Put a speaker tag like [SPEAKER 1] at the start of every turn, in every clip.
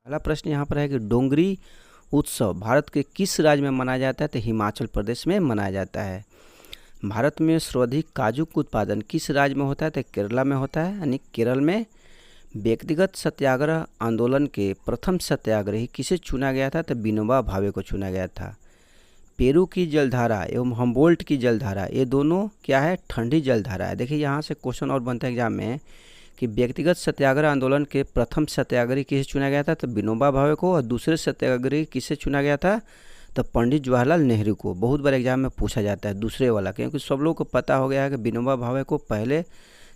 [SPEAKER 1] पहला प्रश्न यहाँ पर है कि डोंगरी उत्सव भारत के किस राज्य में मनाया जाता है? तो हिमाचल प्रदेश में मनाया जाता है। भारत में सर्वाधिक काजू का उत्पादन किस राज्य में होता है? तो केरला में होता है। यानी केरल में व्यक्तिगत सत्याग्रह आंदोलन के प्रथम सत्याग्रही किसे चुना गया था? तो विनोबा भावे को चुना गया था। पेरू की जलधारा एवं हम्बोल्ट की जलधारा, ये दोनों क्या है? ठंडी जलधारा है। देखिए यहाँ से क्वेश्चन और बनता है एग्जाम में कि व्यक्तिगत सत्याग्रह आंदोलन के प्रथम सत्याग्रही किसे चुना गया था? तो विनोबा भावे को। और दूसरे सत्याग्रही किसे चुना गया था? तो पंडित जवाहरलाल नेहरू को। बहुत बार एग्जाम में पूछा जाता है दूसरे वाला, क्योंकि सब लोगों को पता हो गया है कि विनोबा भावे को पहले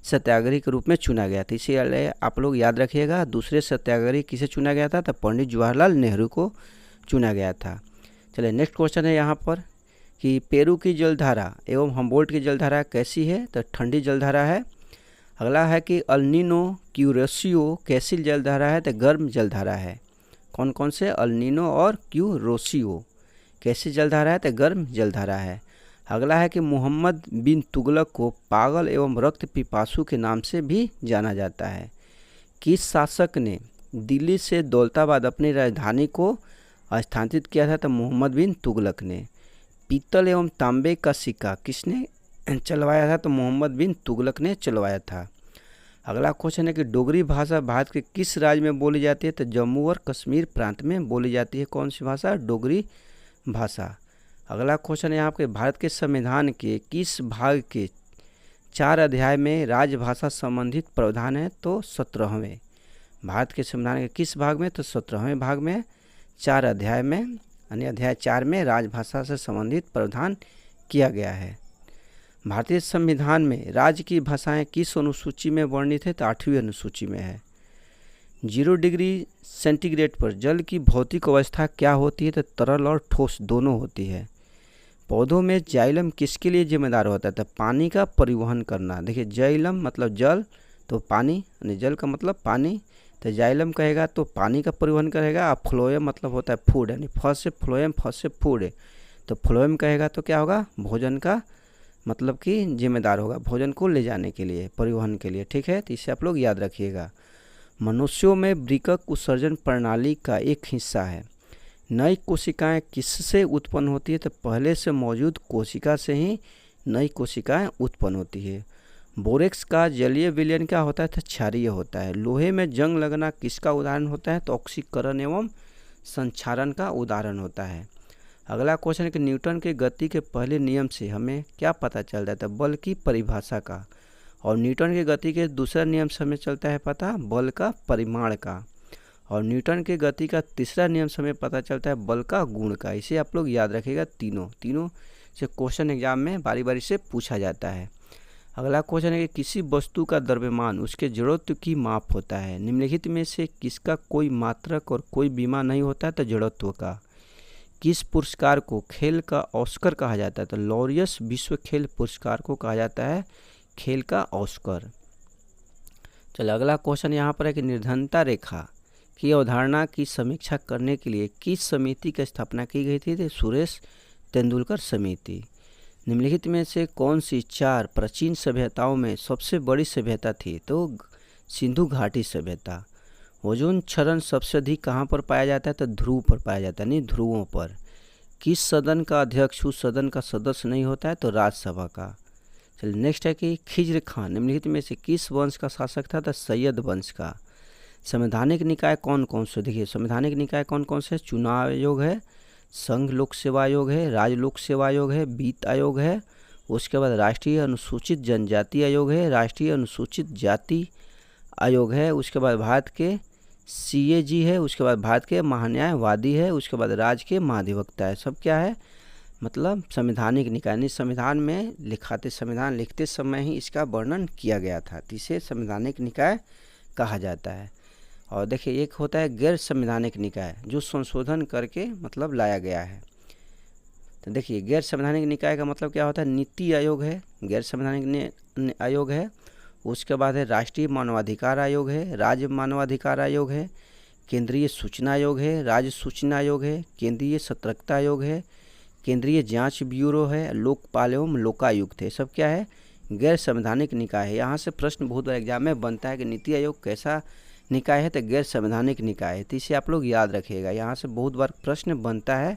[SPEAKER 1] सत्याग्रही के रूप में चुना गया था। इसीलिए आप लोग याद रखिएगा, दूसरे सत्याग्रही किसे चुना गया था? तो पंडित जवाहरलाल नेहरू को चुना गया था। चलिए नेक्स्ट क्वेश्चन है यहाँ पर कि पेरू की जलधारा एवं हम्बोल्ट की जलधारा कैसी है? तो ठंडी जलधारा है। अगला है कि अल नीनो क्यूरोसियो कैसी जलधारा है? तो गर्म जलधारा है। कौन कौन से? अल नीनो और क्यूरोसियो कैसी जलधारा है? तो गर्म जलधारा है। अगला है कि मोहम्मद बिन तुगलक को पागल एवं रक्त पिपासु के नाम से भी जाना जाता है। किस शासक ने दिल्ली से दौलताबाद अपनी राजधानी को स्थानांतरित किया था? तो मोहम्मद बिन तुगलक ने। पीतल एवं तांबे का सिक्का किसने चलवाया था? तो मोहम्मद बिन तुगलक ने चलवाया था। अगला क्वेश्चन है कि डोगरी भाषा भारत के किस राज्य में बोली जाती है? तो जम्मू और कश्मीर प्रांत में बोली जाती है। कौन सी भाषा? डोगरी भाषा। अगला क्वेश्चन है आपके भारत के संविधान के किस भाग के 4 अध्याय में राजभाषा संबंधित प्रावधान है? तो 17वें। भारत के संविधान के किस भाग में? तो 17वें भाग में 4 अध्याय में, यानी अध्याय 4 में राजभाषा से संबंधित प्रावधान किया गया है। भारतीय संविधान में राज्य की भाषाएं किस अनुसूची में वर्णित है? तो 8वीं अनुसूची में है। 0 डिग्री सेंटीग्रेड पर जल की भौतिक अवस्था क्या होती है? तो तरल और ठोस दोनों होती है। पौधों में जाइलम किसके लिए जिम्मेदार होता है? तो पानी का परिवहन करना। देखिए जाइलम मतलब जल, तो पानी, यानी जल का मतलब पानी, तो जाइलम कहेगा तो पानी का परिवहन करेगा। और फ्लोएम मतलब होता है फूड, यानी फ से फ्लोएम, फ से फूड, तो फ्लोएम कहेगा तो क्या होगा? भोजन का मतलब कि जिम्मेदार होगा, भोजन को ले जाने के लिए, परिवहन के लिए। ठीक है, तो इसे आप लोग याद रखिएगा। मनुष्यों में वृक्क उत्सर्जन प्रणाली का एक हिस्सा है। नई कोशिकाएं किससे उत्पन्न होती है? तो पहले से मौजूद कोशिका से ही नई कोशिकाएं उत्पन्न होती है। बोरेक्स का जलीय विलयन क्या होता है? तो क्षारीय होता है। लोहे में जंग लगना किसका उदाहरण होता है? तो ऑक्सीकरण एवं संक्षारण का उदाहरण होता है। अगला क्वेश्चन है कि न्यूटन के गति के पहले नियम से हमें क्या पता चल जाता है? बल की परिभाषा का। और न्यूटन के गति के दूसरा नियम से हमें चलता है पता बल का परिमाण का। और न्यूटन के गति का तीसरा नियम से हमें पता चलता है बल का गुण का। इसे आप लोग याद रखिएगा। तीनों से क्वेश्चन एग्जाम में बारी बारी से पूछा जाता है। अगला क्वेश्चन है कि किसी वस्तु का द्रव्यमान उसके जड़त्व की माप होता है। निम्नलिखित में से किसका कोई मात्रक और कोई बीमा नहीं होता है? तो जड़त्व का। किस पुरस्कार को खेल का ऑस्कर कहा जाता है? तो लॉरियस विश्व खेल पुरस्कार को कहा जाता है खेल का ऑस्कर। चलो अगला क्वेश्चन यहाँ पर है कि निर्धनता रेखा की अवधारणा की समीक्षा करने के लिए किस समिति की स्थापना की गई थी? तो सुरेश तेंदुलकर समिति। निम्नलिखित में से कौन सी 4 प्राचीन सभ्यताओं में सबसे बड़ी सभ्यता थी? तो सिंधु घाटी सभ्यता। ओजोन क्षरण सबसे अधिक कहाँ पर पाया जाता है? तो ध्रुव पर पाया जाता है, नहीं ध्रुवों पर। किस सदन का अध्यक्ष उस सदन का सदस्य नहीं होता है? तो राज्यसभा का। चलिए नेक्स्ट है कि खिज्र खान निम्नलिखित में से किस वंश का शासक था? तो सैयद वंश का। संवैधानिक निकाय कौन कौन से? देखिए संवैधानिक निकाय कौन कौन से? चुनाव आयोग है, संघ लोक सेवा आयोग है, राज्य लोक सेवा आयोग है, वित्त आयोग है, उसके बाद राष्ट्रीय अनुसूचित जनजाति आयोग है, राष्ट्रीय अनुसूचित जाति आयोग है, उसके बाद भारत के CAG है, उसके बाद भारत के महान्यायवादी है, उसके बाद राज्य के महाधिवक्ता है। सब क्या है? मतलब संवैधानिक निकाय। नहीं, संविधान में संविधान लिखते समय ही इसका वर्णन किया गया था, तो इसे संवैधानिक निकाय कहा जाता है। और देखिए एक होता है गैर संवैधानिक निकाय, जो संशोधन करके मतलब लाया गया है। तो देखिए गैर संवैधानिक निकाय का मतलब क्या होता है? नीति आयोग है, गैर संवैधानिक आयोग है, उसके बाद है राष्ट्रीय मानवाधिकार आयोग है, राज्य मानवाधिकार आयोग है, केंद्रीय सूचना आयोग है, राज्य सूचना आयोग है, केंद्रीय सतर्कता आयोग है, केंद्रीय जांच ब्यूरो है, लोकपाल एवं लोकायुक्त है। सब क्या है? गैर संवैधानिक निकाय है। यहाँ से प्रश्न बहुत बार एग्जाम में बनता है कि नीति आयोग कैसा निकाय है तो गैर संवैधानिक निकाय है। तो इसे आप लोग याद रखिएगा, यहाँ से बहुत बार प्रश्न बनता है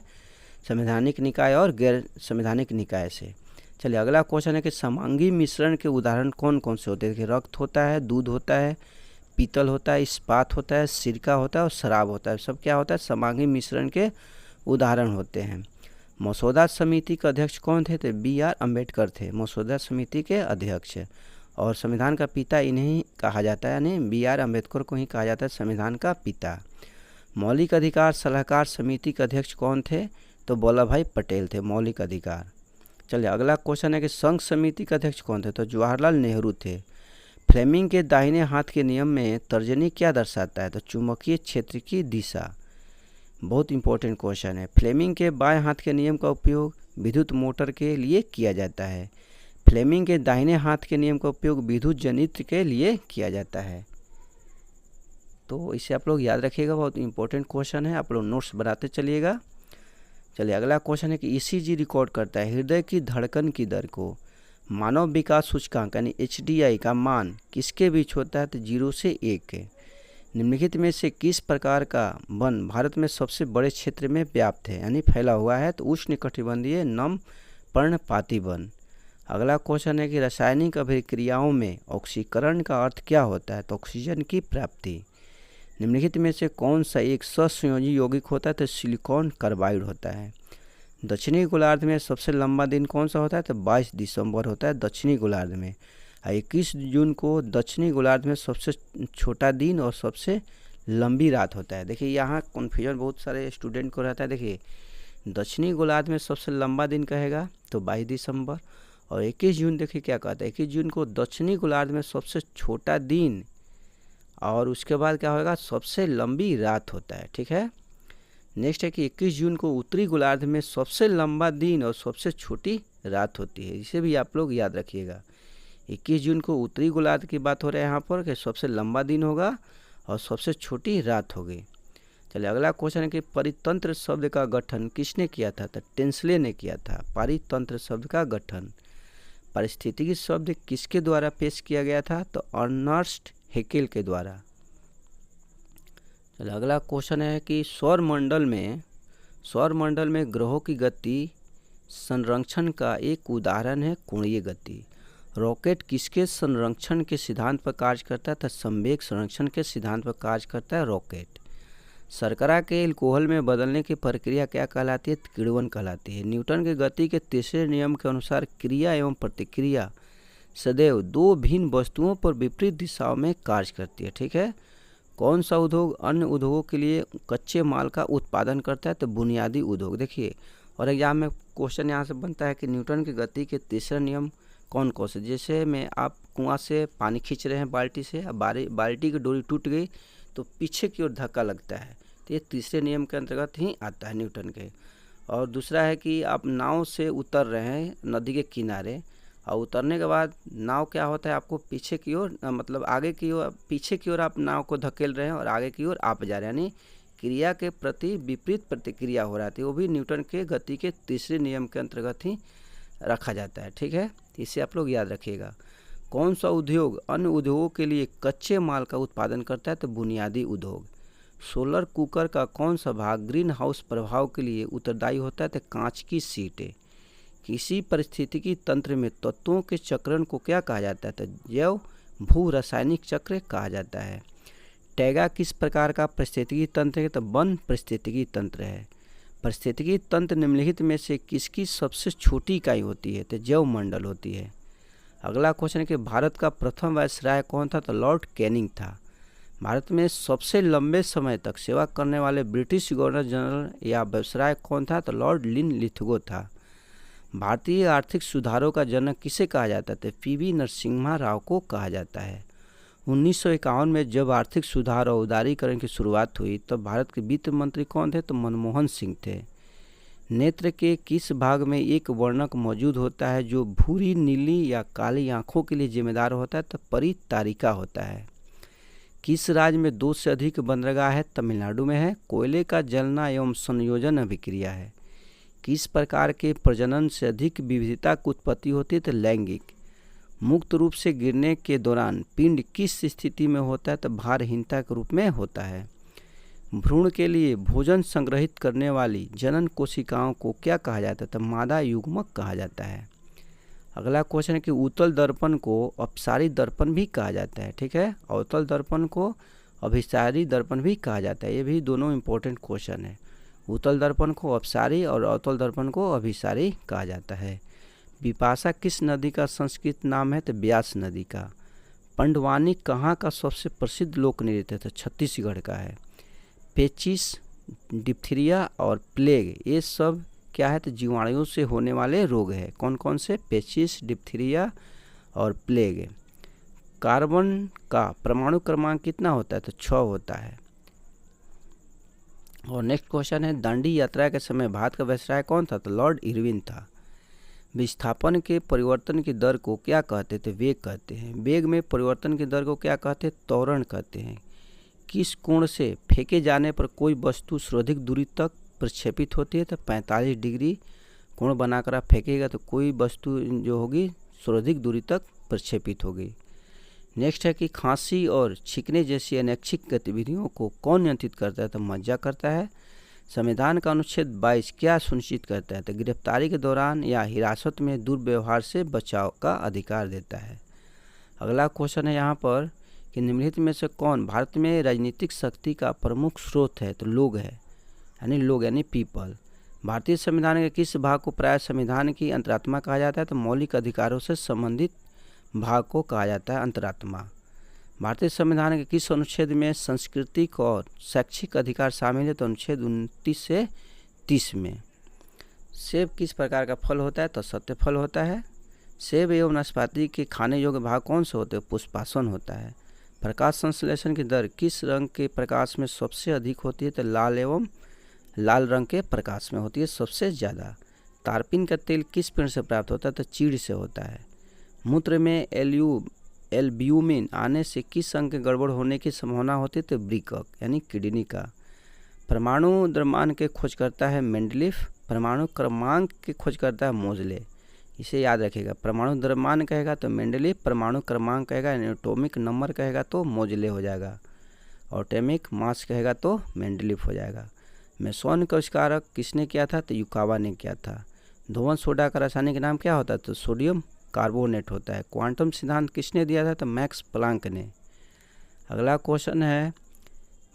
[SPEAKER 1] संवैधानिक निकाय और गैर संवैधानिक निकाय से। चलिए अगला क्वेश्चन है कि समांगी मिश्रण के उदाहरण कौन कौन से होते हैं। देखिए रक्त होता है, दूध होता है, पीतल होता है, इस्पात होता है, सिरका होता है और शराब होता है। सब क्या होता है, समांगी मिश्रण के उदाहरण होते हैं। मसौदा समिति के अध्यक्ष कौन थे, तो BR अम्बेडकर थे मसौदा समिति के अध्यक्ष। और संविधान का पिता इन्हें कहा जाता है, यानी BR अम्बेडकर को ही कहा जाता है संविधान का पिता। मौलिक अधिकार सलाहकार समिति के अध्यक्ष कौन थे, तो वल्लभ भाई पटेल थे मौलिक अधिकार। चलिए अगला क्वेश्चन है कि संघ समिति के अध्यक्ष कौन थे, तो जवाहरलाल नेहरू थे। फ्लेमिंग के दाहिने हाथ के नियम में तर्जनी क्या दर्शाता है, तो चुंबकीय क्षेत्र की दिशा। बहुत इंपॉर्टेंट क्वेश्चन है। फ्लेमिंग के बाएं हाथ के नियम का उपयोग विद्युत मोटर के लिए किया जाता है। फ्लेमिंग के दाहिने हाथ के नियम का उपयोग विद्युत जनित्र के लिए किया जाता है। तो इसे आप लोग याद रखिएगा, बहुत इंपॉर्टेंट क्वेश्चन है, आप लोग नोट्स बनाते चलिएगा। चलिए अगला क्वेश्चन है कि ECG रिकॉर्ड करता है हृदय की धड़कन की दर को। मानव विकास सूचकांक यानी HDI का मान किसके बीच होता है, तो 0 से 1। निम्नलिखित में से किस प्रकार का वन भारत में सबसे बड़े क्षेत्र में व्याप्त है, यानी फैला हुआ है, तो उष्णकटिबंधीय नम पर्णपाती वन। अगला क्वेश्चन है कि रासायनिक अभिक्रियाओं में ऑक्सीकरण का अर्थ क्या होता है, तो ऑक्सीजन की प्राप्ति। निम्नलिखित में से कौन सा एक सहसंयोजी यौगिक होता है, तो सिलिकॉन कार्बाइड होता है। दक्षिणी गोलार्ध में सबसे लंबा दिन कौन सा होता है, तो 22 दिसंबर होता है दक्षिणी गोलार्ध में। 21 जून को दक्षिणी गोलार्ध में सबसे छोटा दिन और सबसे लंबी रात होता है। देखिए यहाँ कन्फ्यूजन बहुत सारे स्टूडेंट को रहता है। देखिए दक्षिणी गोलार्ध में सबसे लंबा दिन कहेगा तो 22 दिसंबर, और 21 जून देखिए क्या कहता है, 21 जून को दक्षिणी गोलार्ध में सबसे छोटा दिन और उसके बाद क्या होगा, सबसे लंबी रात होता है। ठीक है, नेक्स्ट है कि 21 जून को उत्तरी गोलार्ध में सबसे लंबा दिन और सबसे छोटी रात होती है। इसे भी आप लोग याद रखिएगा। 21 जून को उत्तरी गोलार्ध की बात हो रहा है यहाँ पर कि सबसे लंबा दिन होगा और सबसे छोटी रात होगी। चलिए अगला क्वेश्चन है कि परितंत्र शब्द का गठन किसने किया था, तो टेंसले ने किया था परितंत्र शब्द का गठन। पारिस्थितिकी शब्द किसके द्वारा पेश किया गया था, तो अर्नस्ट हैकेल के द्वारा। चलिए अगला क्वेश्चन है कि सौरमंडल में ग्रहों की गति संरक्षण का एक उदाहरण है कोणीय गति। रॉकेट किसके संरक्षण के सिद्धांत पर कार्य करता है, तो संवेग संरक्षण के सिद्धांत पर कार्य करता है रॉकेट। शर्करा के अल्कोहल में बदलने की प्रक्रिया क्या कहलाती है, किण्वन कहलाती है। न्यूटन के गति के तीसरे नियम के अनुसार क्रिया एवं प्रतिक्रिया सदैव दो भिन्न वस्तुओं पर विपरीत दिशाओं में कार्य करती है। ठीक है, कौन सा उद्योग अन्य उद्योगों के लिए कच्चे माल का उत्पादन करता है, तो बुनियादी उद्योग। देखिए और एग्जाम में क्वेश्चन यहाँ से बनता है कि न्यूटन की गति के तीसरे नियम कौन कौन से। जैसे में आप कुआं से पानी खींच रहे हैं बाल्टी से, अब बाल्टी की डोरी टूट गई तो पीछे की ओर धक्का लगता है, तो ये तीसरे नियम के अंतर्गत ही आता है न्यूटन के। और दूसरा है कि आप नाव से उतर रहे हैं नदी के किनारे, और उतरने के बाद नाव क्या होता है, आपको पीछे की ओर मतलब आगे की ओर, पीछे की ओर आप नाव को धकेल रहे हैं और आगे की ओर आप जा रहे हैं, यानी क्रिया के प्रति विपरीत प्रतिक्रिया हो रहा थी, वो भी न्यूटन के गति के तीसरे नियम के अंतर्गत ही रखा जाता है। ठीक है, इसे आप लोग याद रखिएगा। कौन सा उद्योग अन्य उद्योगों के लिए कच्चे माल का उत्पादन करता है, तो बुनियादी उद्योग। सोलर कुकर का कौन सा भाग ग्रीन हाउस प्रभाव के लिए उत्तरदायी होता है, तो कांच की सीटें। किसी परिस्थितिकी तंत्र में तत्वों के चक्रण को क्या कहा जाता है, तो जैव भू रासायनिक चक्र कहा जाता है। टैगा किस प्रकार का परिस्थितिकी तंत्र है, तो वन परिस्थितिकी तंत्र है। परिस्थितिकी तंत्र निम्नलिखित में से किसकी सबसे छोटी इकाई होती है, तो जैव मंडल होती है। अगला क्वेश्चन है कि भारत का प्रथम वायसराय कौन था, तो लॉर्ड कैनिंग था। भारत में सबसे लंबे समय तक सेवा करने वाले ब्रिटिश गवर्नर जनरल या वायसराय कौन था, तो लॉर्ड लिनलिथगो था। भारतीय आर्थिक सुधारों का जनक किसे कहा जाता है, तो PV नरसिम्हा राव को कहा जाता है। 1951 में जब आर्थिक सुधार और उदारीकरण की शुरुआत हुई तब भारत के वित्त मंत्री कौन थे, तो मनमोहन सिंह थे। नेत्र के किस भाग में एक वर्णक मौजूद होता है जो भूरी, नीली या काली आँखों के लिए जिम्मेदार होता है, तो परितारिका होता है। किस राज्य में 2 से अधिक बंदरगाह है, तमिलनाडु में है। कोयले का जलना एवं संयोजन अभिक्रिया है। किस प्रकार के प्रजनन से अधिक विविधता की उत्पत्ति होती है, तो लैंगिक। मुक्त रूप से गिरने के दौरान पिंड किस स्थिति में होता है? तो भारहीनता के रूप में होता है। भ्रूण के लिए भोजन संग्रहित करने वाली जनन कोशिकाओं को क्या कहा जाता है? तो मादा युग्मक कहा जाता है। अगला क्वेश्चन है कि उत्तल दर्पण को अपसारी दर्पण भी कहा जाता है। ठीक है, अवतल दर्पण को अभिसारी दर्पण भी कहा जाता है। ये भी दोनों इंपॉर्टेंट क्वेश्चन है। उत्तल दर्पण को अपसारी और अवतल दर्पण को अभिसारी कहा जाता है। बिपाशा किस नदी का संस्कृत नाम है? तो ब्यास नदी का। पंडवानी कहाँ का सबसे प्रसिद्ध लोक नृत्य है? तो छत्तीसगढ़ का है। पेचिस, डिप्थीरिया और प्लेग ये सब क्या है? तो जीवाणुओं से होने वाले रोग है। कौन कौन से? पेचिस, डिप्थीरिया और प्लेग। कार्बन का परमाणु क्रमांक कितना होता है? तो 6 होता है। और नेक्स्ट क्वेश्चन है, दांडी यात्रा के समय भारत का वायसराय कौन था? तो लॉर्ड इरविन था। विस्थापन के परिवर्तन की दर को क्या कहते थे? वेग कहते हैं। वेग में परिवर्तन की दर को क्या कहते हैं? त्वरण कहते हैं। किस कोण से फेंके जाने पर कोई वस्तु सर्वाधिक दूरी तक प्रक्षेपित होती है? तो 45 डिग्री कोण बनाकर आप फेंकेगा तो कोई वस्तु जो होगी सर्वाधिक दूरी तक प्रक्षेपित होगी। नेक्स्ट है कि खांसी और छींकने जैसी अनैच्छिक गतिविधियों को कौन नियंत्रित करता है? तो मज्जा करता है। संविधान का अनुच्छेद 22 क्या सुनिश्चित करता है? तो गिरफ्तारी के दौरान या हिरासत में दुर्व्यवहार से बचाव का अधिकार देता है। अगला क्वेश्चन है यहाँ पर कि निम्नलिखित में से कौन भारत में राजनीतिक शक्ति का प्रमुख स्रोत है? तो लोग है, लोग यानी पीपल। भारतीय संविधान के किस भाग को प्राय संविधान की अंतरात्मा कहा जाता है? तो मौलिक अधिकारों से संबंधित भाग को कहा जाता है अंतरात्मा। भारतीय संविधान के किस अनुच्छेद में सांस्कृतिक और शैक्षिक अधिकार शामिल है? तो अनुच्छेद 29 से 30 में। सेब किस प्रकार का फल होता है? तो सत्य फल होता है। सेब एवं नाशपाती के खाने योग्य भाग कौन से होते हैं? पुष्पासन होता है। प्रकाश संश्लेषण की दर किस रंग के प्रकाश में सबसे अधिक होती है? तो लाल रंग के प्रकाश में होती है सबसे ज़्यादा। तारपीन का तेल किस पेड़ से प्राप्त होता है? तो चीड़ से होता है। मूत्र में एल्ब्यूमिन आने से किस अंग के गड़बड़ होने की संभावना होती है? तो वृक्क यानी किडनी का। परमाणु द्रव्यमान के खोज करता है मेंडलीफ। परमाणु क्रमांक के खोज करता है मोजले। इसे याद रखिएगा। परमाणु द्रव्यमान कहेगा तो मेंडलीफ, परमाणु क्रमांक कहेगा एटॉमिक नंबर कहेगा तो मोजले हो जाएगा, और एटॉमिक मास कहेगा तो मेंडलीफ हो जाएगा। मेसोन का आविष्कार किसने किया था? तो युकावा ने किया था। धोवन सोडा का रासायनिक नाम क्या होता है? तो सोडियम कार्बोनेट होता है। क्वांटम सिद्धांत किसने दिया था? तो मैक्स प्लांक ने। अगला क्वेश्चन है,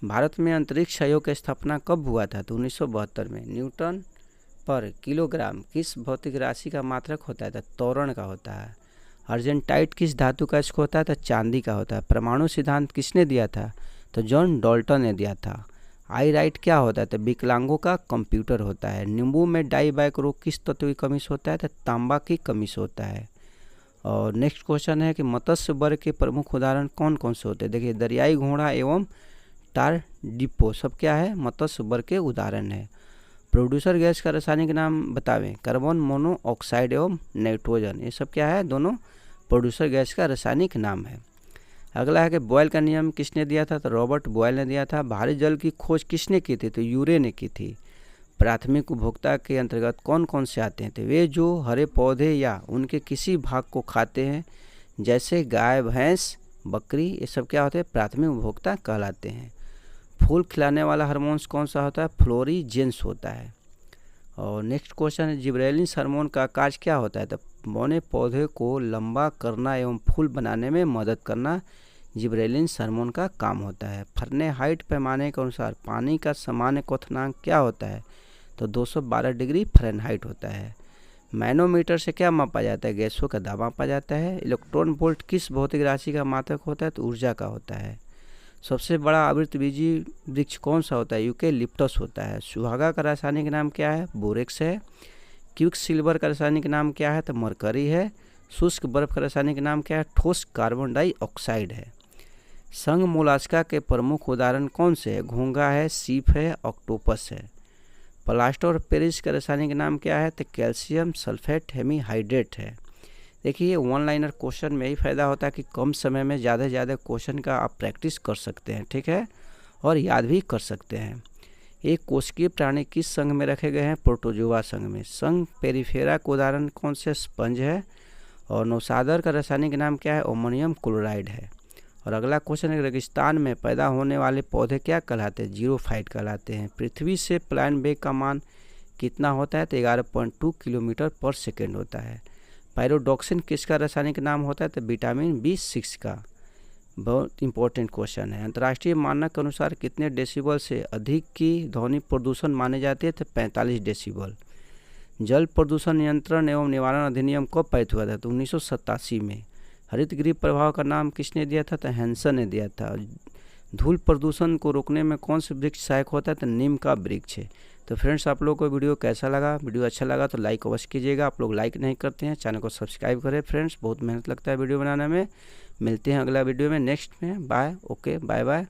[SPEAKER 1] भारत में अंतरिक्ष सहयोग की स्थापना कब हुआ था? तो 1972 में। न्यूटन पर किलोग्राम किस भौतिक राशि का मात्रक होता है? तो त्वरण का होता है। अर्जेंटाइट किस धातु का स्क होता है? तो चांदी का होता है। परमाणु सिद्धांत किसने दिया था? तो जॉन डाल्टन ने दिया था। आई राइट क्या होता है? तो विकलांगों का कंप्यूटर होता है। नींबू में डाइबैक किस तत्व की कमी से होता है? तो तांबा की कमी से होता है। और नेक्स्ट क्वेश्चन है कि मत्स्य वर्ग के प्रमुख उदाहरण कौन कौन से होते हैं? देखिए, दरियाई घोड़ा एवं टारडिपो सब क्या है? मत्स्य वर्ग के उदाहरण है। प्रोड्यूसर गैस का रासायनिक नाम बतावें। कार्बन मोनोऑक्साइड एवं नाइट्रोजन ये सब क्या है? दोनों प्रोड्यूसर गैस का रासायनिक नाम है। अगला है कि बॉयल का नियम किसने दिया था? तो रॉबर्ट बॉयल ने दिया था। भारी जल की खोज किसने की थी? तो यूरे ने की थी। प्राथमिक उपभोक्ता के अंतर्गत कौन कौन से आते हैं? तो वे जो हरे पौधे या उनके किसी भाग को खाते हैं, जैसे गाय, भैंस, बकरी, ये सब क्या होते हैं? प्राथमिक उपभोक्ता कहलाते हैं। फूल खिलाने वाला हार्मोन्स कौन सा होता है? फ्लोरीजेंस होता है। और नेक्स्ट क्वेश्चन है, जिब्रेलिन हार्मोन का कार्य क्या होता है? तो बौने पौधे को लंबा करना एवं फूल बनाने में मदद करना जिब्रेलिन हार्मोन का काम होता है। फारेनहाइट पैमाने के अनुसार पानी का सामान्य क्वथनांक क्या होता है? तो 212 डिग्री फ़ारेनहाइट होता है। मैनोमीटर से क्या मापा जाता है? गैसों का दाब मापा जाता है। इलेक्ट्रॉन वोल्ट किस भौतिक राशि का मात्रक होता है? तो ऊर्जा का होता है। सबसे बड़ा आवृतबीजी वृक्ष कौन सा होता है? यूकेलिप्टस होता है। सुहागा का रासायनिक नाम क्या है? बोरेक्स है। क्विक सिल्वर का रासायनिक नाम क्या है? तो मरकरी है। शुष्क बर्फ का रासायनिक नाम क्या है? ठोस कार्बन डाइऑक्साइड है। संघ मोलास्का के प्रमुख उदाहरण कौन से है? घोंघा है, सीप है, ऑक्टोपस है। प्लास्टर ऑफ पेरिस का रासायनिक नाम क्या है? तो कैल्शियम सल्फेट हेमीहाइड्रेट है। देखिए, वन लाइनर क्वेश्चन में ही फ़ायदा होता है कि कम समय में ज़्यादा से ज़्यादा क्वेश्चन का आप प्रैक्टिस कर सकते हैं, ठीक है, और याद भी कर सकते हैं। एक कोशिकीय प्राणी किस संघ में रखे गए हैं? प्रोटोजोआ संघ में। संघ पेरिफेरा का उदाहरण कौन से? स्पंज है। और नौसादर का रासायनिक नाम क्या है? अमोनियम क्लोराइड है। और अगला क्वेश्चन है, रेगिस्तान में पैदा होने वाले पौधे क्या कहलाते हैं? जीरोफाइट कहलाते हैं। पृथ्वी से पलायन वेग का मान कितना होता है? तो 11.2 किलोमीटर पर सेकेंड होता है। पायरोडॉक्सिन किसका रासायनिक नाम होता है? तो विटामिन B6 का। बहुत इंपॉर्टेंट क्वेश्चन है। अंतर्राष्ट्रीय मानक के अनुसार कितने डेसिबल से अधिक की ध्वनि प्रदूषण माने जाते हैं? तो 45 डेसिबल। जल प्रदूषण नियंत्रण एवं निवारण अधिनियम कब पारित हुआ था? तो 1987 में। हरित गृह प्रभाव का नाम किसने दिया था? तो हैंसन ने दिया था। धूल प्रदूषण को रोकने में कौन सा वृक्ष सहायक होता है? तो नीम का वृक्ष है। तो फ्रेंड्स, आप लोगों को वीडियो कैसा लगा? वीडियो अच्छा लगा तो लाइक अवश्य कीजिएगा। आप लोग लाइक नहीं करते हैं, चैनल को सब्सक्राइब करें फ्रेंड्स, बहुत मेहनत लगता है वीडियो बनाने में। मिलते हैं अगला वीडियो में नेक्स्ट में। बाय। Okay, bye bye.